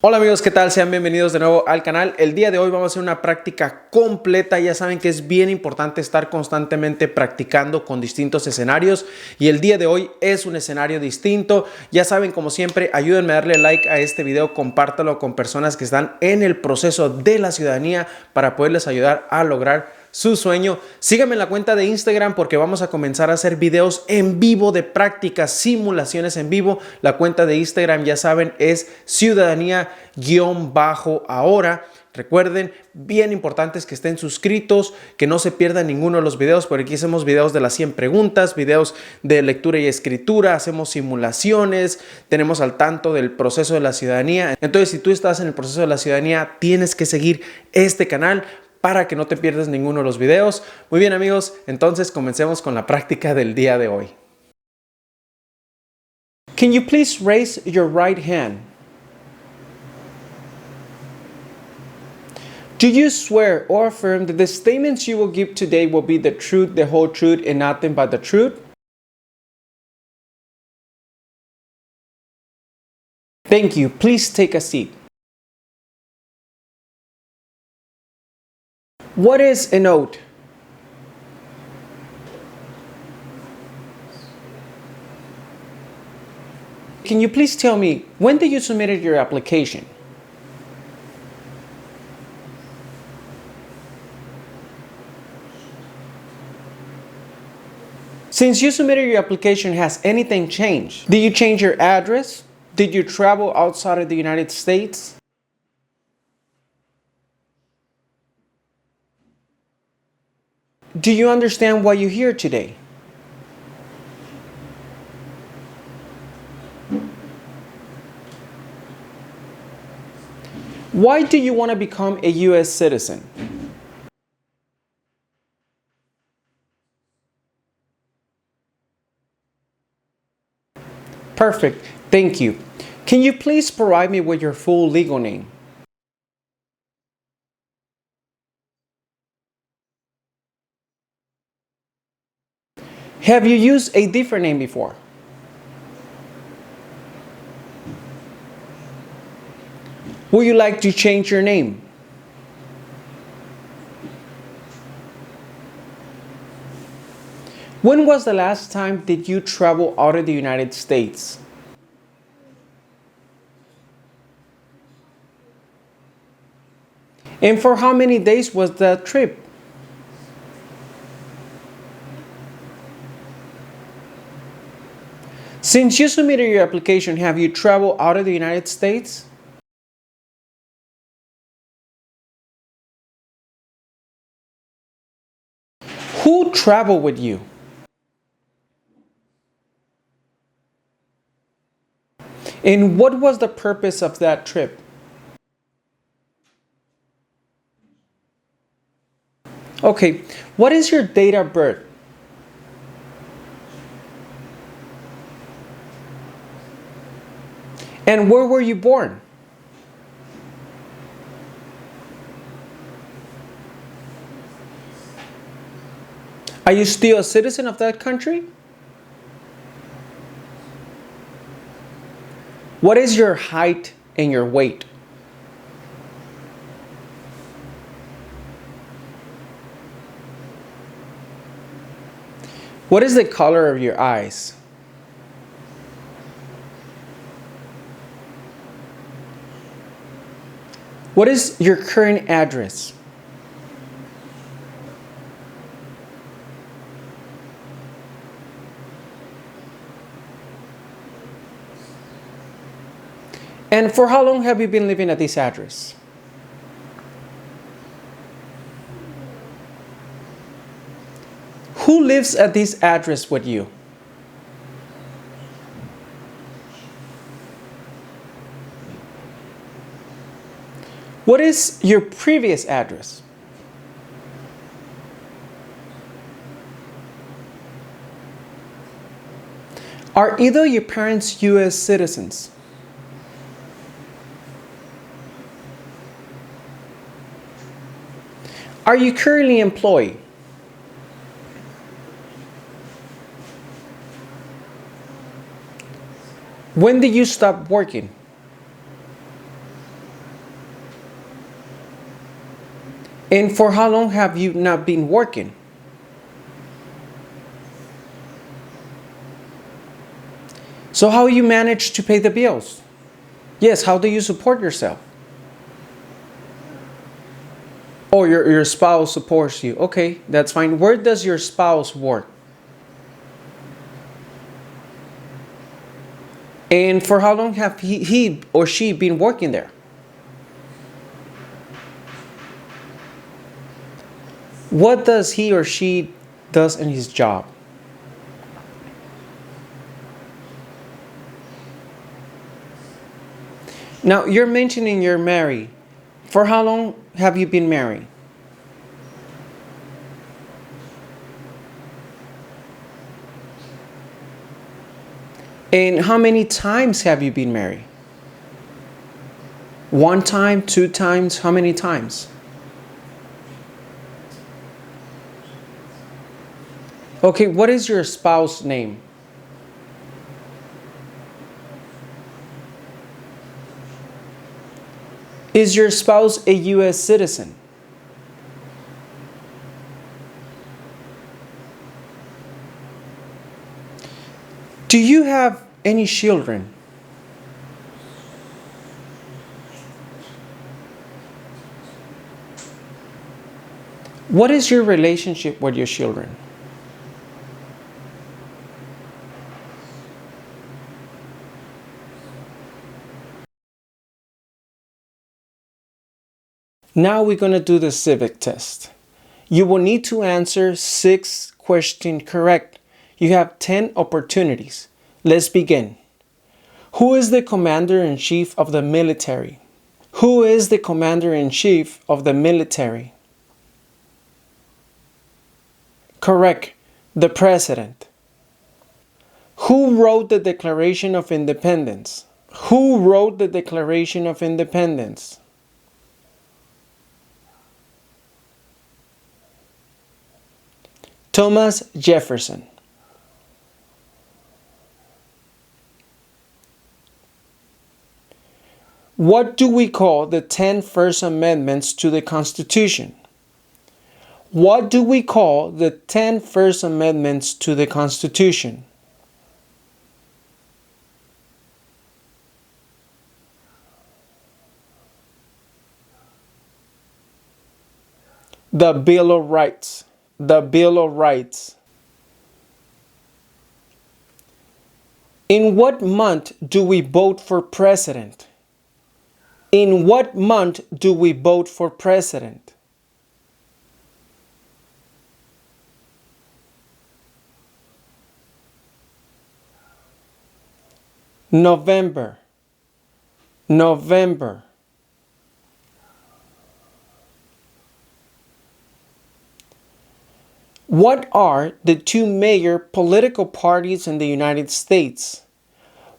Hola amigos, ¿qué tal? Sean bienvenidos de nuevo al canal. El día de hoy vamos a hacer una práctica completa. Ya saben que es bien importante estar constantemente practicando con distintos escenarios y el día de hoy es un escenario distinto. Ya saben, como siempre, ayúdenme a darle like a este video, compártalo con personas que están en el proceso de la ciudadanía para poderles ayudar a lograr su sueño. Síganme en la cuenta de Instagram porque vamos a comenzar a hacer videos en vivo de prácticas, simulaciones en vivo. La cuenta de Instagram, ya saben, es ciudadanía_ahora. Recuerden, bien importante es que estén suscritos, que no se pierdan ninguno de los videos, porque aquí hacemos videos de las 100 preguntas, videos de lectura y escritura, hacemos simulaciones, tenemos al tanto del proceso de la ciudadanía. Entonces, si tú estás en el proceso de la ciudadanía, tienes que seguir este canal para que no te pierdas ninguno de los videos. Muy bien amigos, entonces comencemos con la práctica del día de hoy. Can you please raise your right hand? Do you swear or affirm that the statements you will give today will be the truth, the whole truth, and nothing but the truth? Thank you. Please take a seat. What is an oath? Can you please tell me, when did you submit your application? Since you submitted your application, has anything changed? Did you change your address? Did you travel outside of the United States? Do you understand why you're here today? Why do you want to become a U.S. citizen? Perfect. Thank you. Can you please provide me with your full legal name? Have you used a different name before? Would you like to change your name? When was the last time did you travel out of the United States? And for how many days was that trip? Since you submitted your application, have you traveled out of the United States? Who traveled with you? And what was the purpose of that trip? Okay, what is your date of birth? And where were you born? Are you still a citizen of that country? What is your height and your weight? What is the color of your eyes? What is your current address? And for how long have you been living at this address? Who lives at this address with you? What is your previous address? Are either your parents U.S. citizens? Are you currently employed? When did you stop working? And for how long have you not been working? So how you manage to pay the bills? Yes, how do you support yourself? Oh, your spouse supports you. Okay, that's fine. Where does your spouse work? And for how long have he or she been working there? What does he or she does in his job? Now, you're mentioning you're married. For how long have you been married? And how many times have you been married? One time, two times, how many times? Okay, what is your spouse's name? Is your spouse a U.S. citizen? Do you have any children? What is your relationship with your children? Now we're going to do the civic test. You will need to answer 6 questions correct. You have 10 opportunities. Let's begin. Who is the commander-in-chief of the military? Who is the commander-in-chief of the military? Correct. The president. Who wrote the Declaration of Independence? Who wrote the Declaration of Independence? Thomas Jefferson. What do we call the 10 First Amendments to the Constitution? What do we call the 10 First Amendments to the Constitution? The Bill of Rights. The Bill of Rights. In what month do we vote for president? In what month do we vote for president? November. November. What are the 2 major political parties in the United States?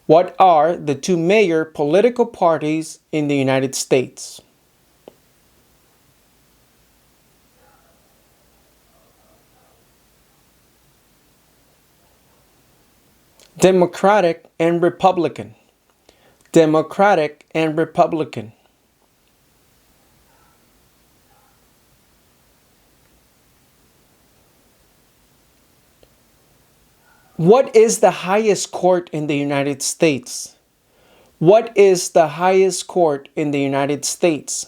What are the 2 major political parties in the United States? Democratic and Republican. Democratic and Republican. What is the highest court in the United States? What is the highest court in the United States?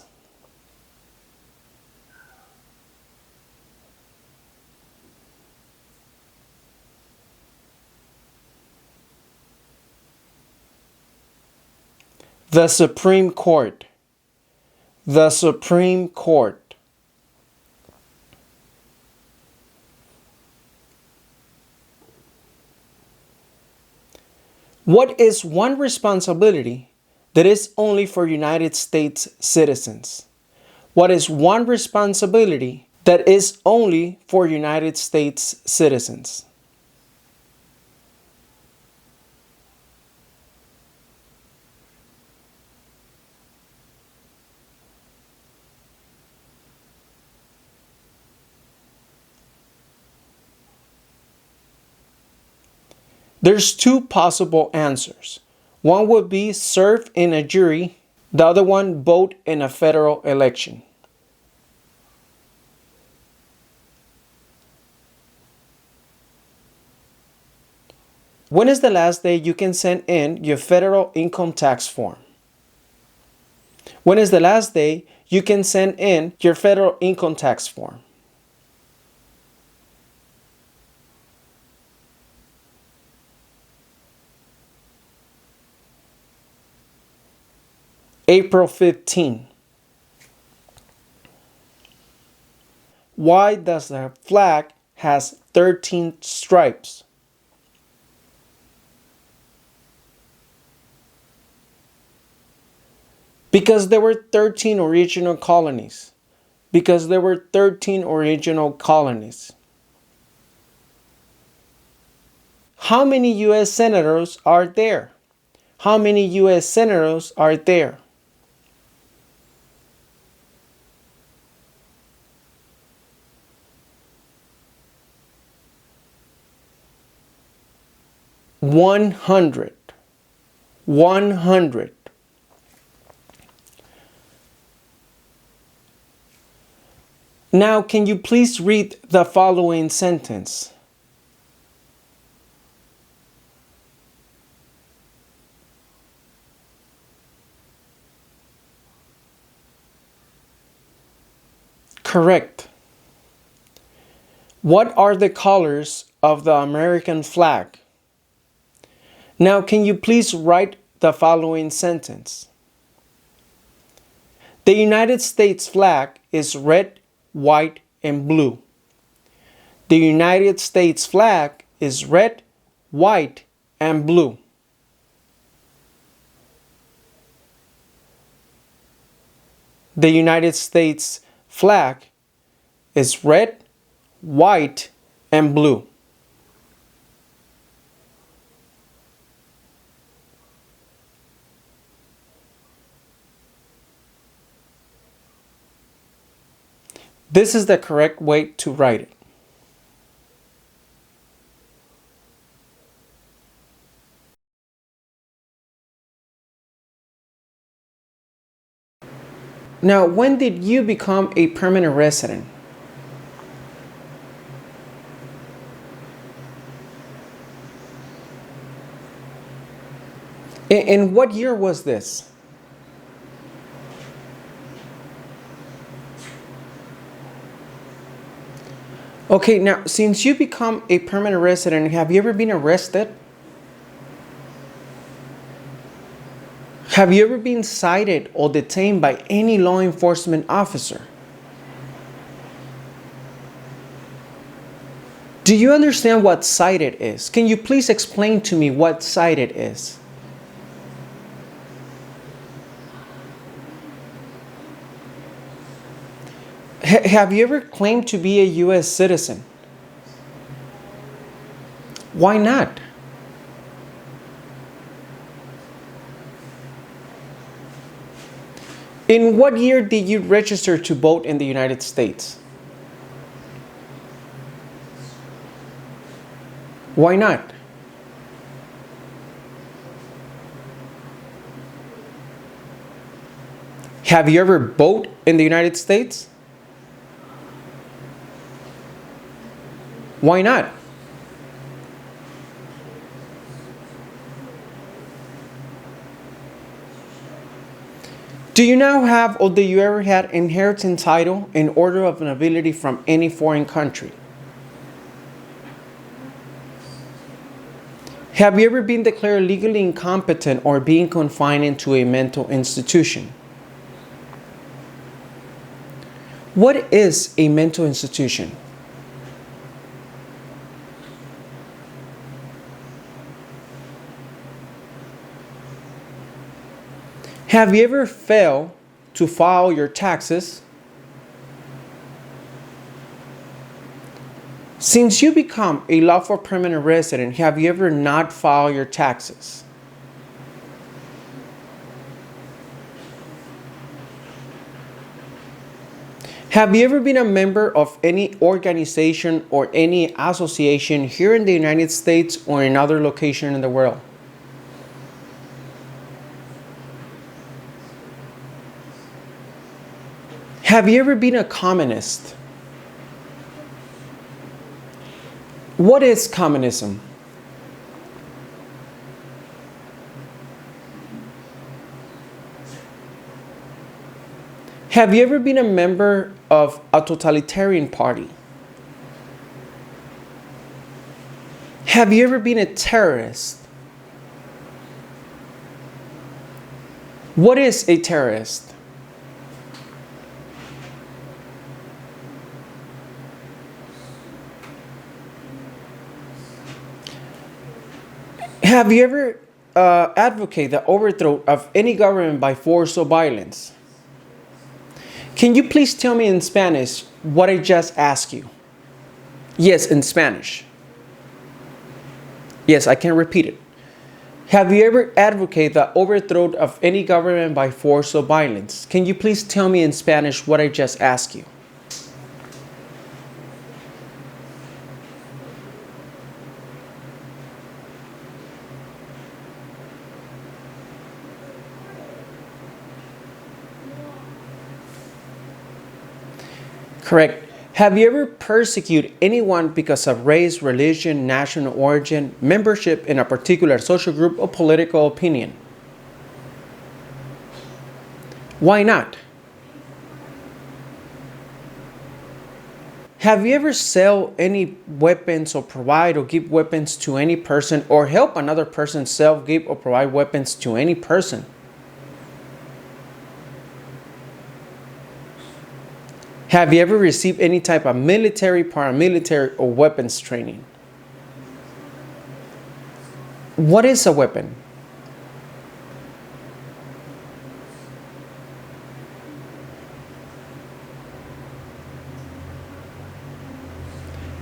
The Supreme Court. The Supreme Court. What is one responsibility that is only for United States citizens? What is one responsibility that is only for United States citizens? There's 2 possible answers. One would be serve in a jury, the other one vote in a federal election. When is the last day you can send in your federal income tax form? When is the last day you can send in your federal income tax form? April 15. Why does the flag has 13 stripes? Because there were 13 original colonies. Because there were 13 original colonies. How many U.S. senators are there? How many U.S. senators are there? One hundred. Now, can you please read the following sentence? Correct. What are the colors of the American flag? Now, can you please write the following sentence? The United States flag is red, white, and blue. The United States flag is red, white, and blue. The United States flag is red, white, and blue. This is the correct way to write it. Now, when did you become a permanent resident? In what year was this? Okay, now, since you become a permanent resident, have you ever been arrested? Have you ever been cited or detained by any law enforcement officer? Do you understand what cited is? Can you please explain to me what cited is? Have you ever claimed to be a U.S. citizen? Why not? In what year did you register to vote in the United States? Why not? Have you ever voted in the United States? Why not? Do you now have or do you ever had inheritance title in order of nobility from any foreign country? Have you ever been declared legally incompetent or being confined into a mental institution? What is a mental institution? Have you ever failed to file your taxes? Since you become a lawful permanent resident, have you ever not filed your taxes? Have you ever been a member of any organization or any association here in the United States or in other location in the world? Have you ever been a communist? What is communism? Have you ever been a member of a totalitarian party? Have you ever been a terrorist? What is a terrorist? Have you ever advocated the overthrow of any government by force or violence? Can you please tell me in Spanish what I just asked you? Yes, in Spanish. Yes, I can repeat it. Have you ever advocated the overthrow of any government by force or violence? Can you please tell me in Spanish what I just asked you? Correct. Have you ever persecuted anyone because of race, religion, national origin, membership in a particular social group, or political opinion? Why not? Have you ever sell any weapons or provide or give weapons to any person or help another person sell, give or provide weapons to any person? Have you ever received any type of military, paramilitary, or weapons training? What is a weapon?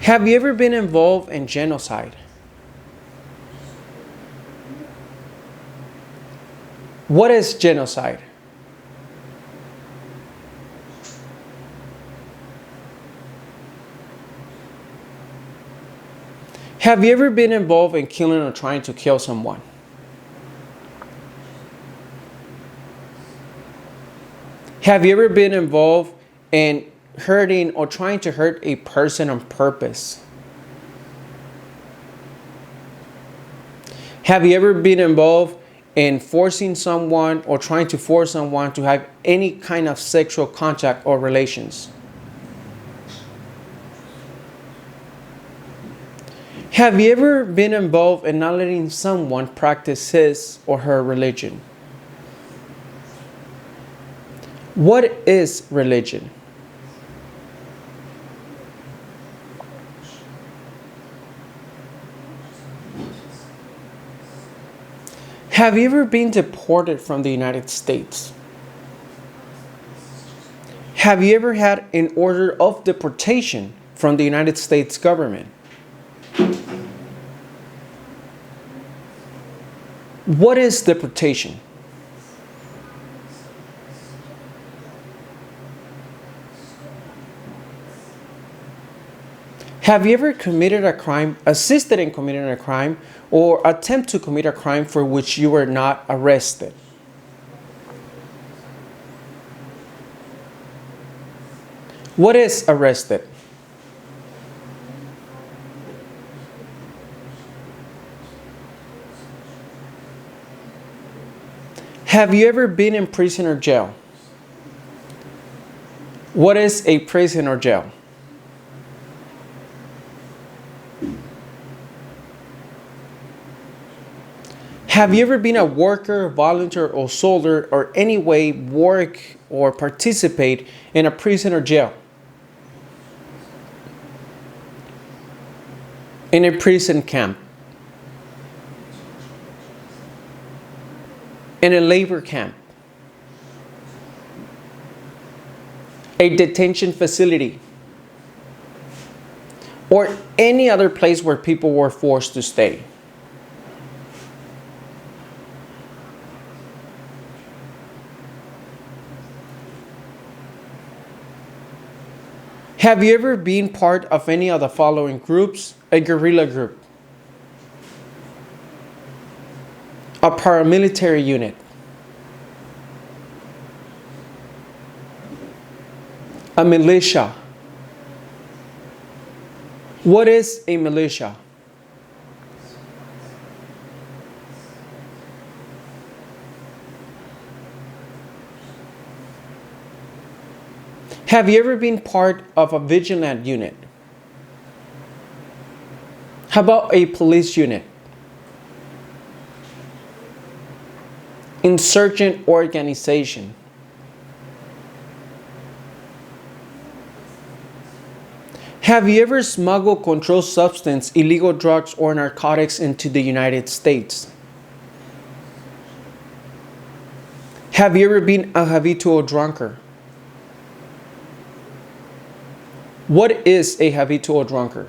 Have you ever been involved in genocide? What is genocide? Have you ever been involved in killing or trying to kill someone? Have you ever been involved in hurting or trying to hurt a person on purpose? Have you ever been involved in forcing someone or trying to force someone to have any kind of sexual contact or relations? Have you ever been involved in not letting someone practice his or her religion? What is religion? Have you ever been deported from the United States? Have you ever had an order of deportation from the United States government? What is deportation? Have you ever committed a crime, assisted in committing a crime, or attempt to commit a crime for which you were not arrested? What is arrested? Have you ever been in prison or jail? What is a prison or jail? Have you ever been a worker, volunteer, or soldier, or any way work or participate in a prison or jail? In a prison camp? In a labor camp? A detention facility? Or any other place where people were forced to stay? Have you ever been part of any of the following groups? A guerrilla group, a paramilitary unit, a militia. What is a militia? Have you ever been part of a vigilant unit? How about a police unit? Insurgent organization. Have you ever smuggled controlled substance, illegal drugs, or narcotics into the United States? Have you ever been a habitual drunkard? What is a habitual drunkard?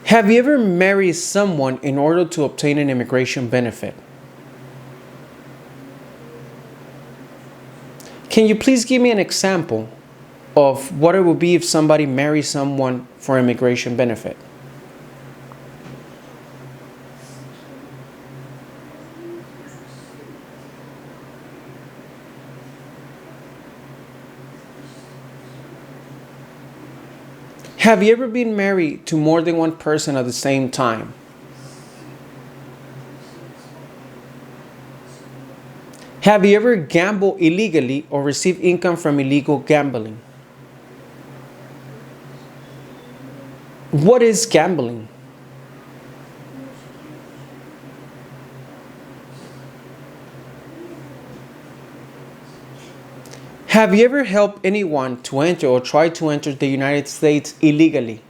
Have you ever married someone in order to obtain an immigration benefit? Can you please give me an example of what it would be if somebody marries someone for immigration benefit? Have you ever been married to more than one person at the same time? Have you ever gambled illegally or received income from illegal gambling? What is gambling? Have you ever helped anyone to enter or try to enter the United States illegally?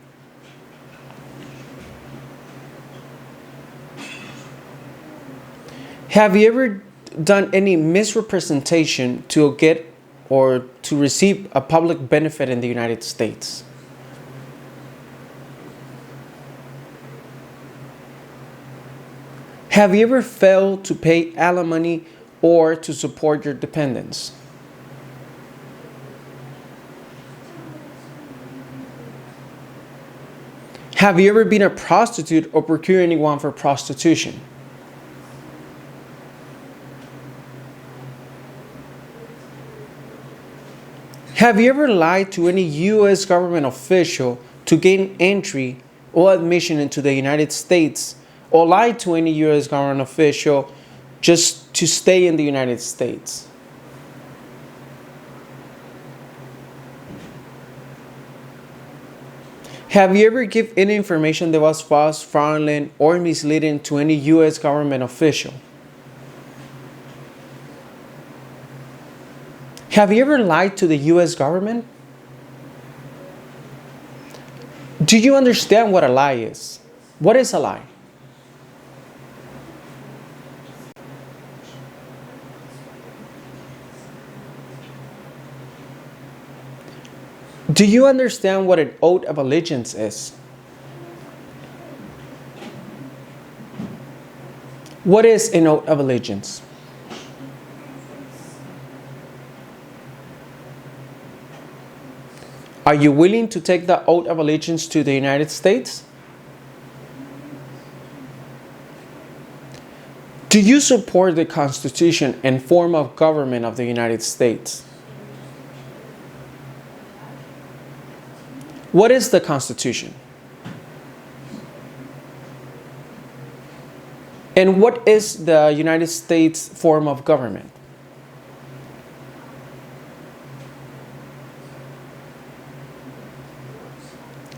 Have you ever done any misrepresentation to get or to receive a public benefit in the United States? Have you ever failed to pay alimony or to support your dependents? Have you ever been a prostitute or procured anyone for prostitution? Have you ever lied to any U.S. government official to gain entry or admission into the United States, or lied to any U.S. government official just to stay in the United States? Have you ever given any information that was false, fraudulent, or misleading to any U.S. government official? Have you ever lied to the U.S. government? Do you understand what a lie is? What is a lie? Do you understand what an oath of allegiance is? What is an oath of allegiance? Are you willing to take the oath of allegiance to the United States? Do you support the Constitution and form of government of the United States? What is the Constitution? And what is the United States form of government?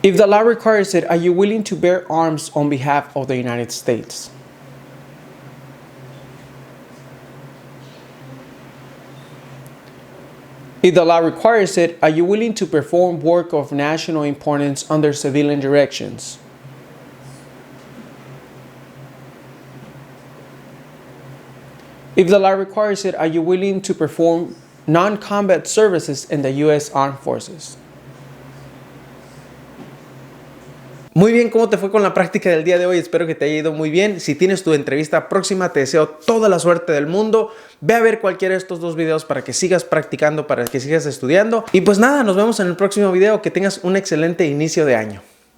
If the law requires it, are you willing to bear arms on behalf of the United States? If the law requires it, are you willing to perform work of national importance under civilian directions? If the law requires it, are you willing to perform non-combat services in the U.S. Armed Forces? Muy bien, ¿cómo te fue con la práctica del día de hoy? Espero que te haya ido muy bien. Si tienes tu entrevista próxima, te deseo toda la suerte del mundo. Ve a ver cualquiera de estos dos videos para que sigas practicando, para que sigas estudiando. Y pues nada, nos vemos en el próximo video. Que tengas un excelente inicio de año.